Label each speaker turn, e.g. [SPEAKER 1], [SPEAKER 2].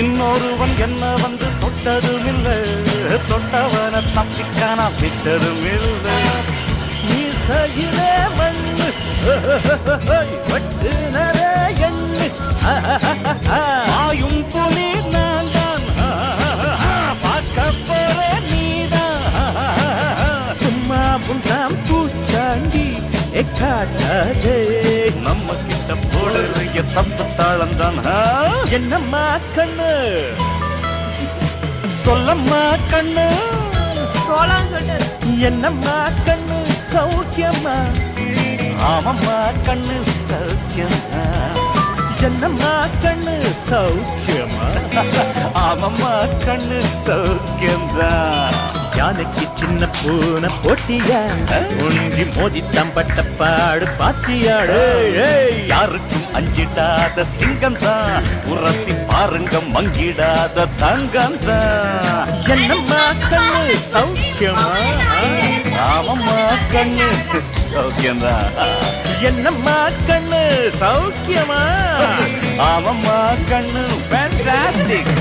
[SPEAKER 1] இன்னொருவன் என்ன வந்து தொட்டதும் இல்லை, தொட்டவன தப்பிக்கான விட்டதும் இல்லை. மீசையிலே மண்ணு வெட்டுனரே எண்ணு, ஆயும் புலி நான் தான், பார்க்க போற நீதான். சும்மா புண்டாம் பூச்சாண்டி காட்டாதே, நம்ம கிட்ட போடுற தப்பு தாளம் தான். என்னம்மா கண்ணு சொல்லம்மா கண்ணு, என்னம்மா கண்ணு சௌக்கியம்மா, ஆமம்மா கண்ணு சௌக்கியம்மா. என்னம்மா கண்ணு சௌக்கியமா, ஆமம்மா கண்ணு சௌக்கியம்தான். யானைக்கு சின்ன பூனை போட்டியா, ஒன்றி மோதி தம்பட்ட பாடு பாத்தியாடு. யாருக்கும் அஞ்சிடாத சிங்கம் தான், உரத்தி பாருங்க மங்கிடாத தங்கம் தான். என்னம்மா கண்ணு சௌக்கியமா, ஆமம்மா கண்ணு சௌக்கியம்தான். என்னம்மா கண்ணு சௌக்கியமா, ஆமம்மா கண்ணு ஃபேண்டாஸ்டிக்.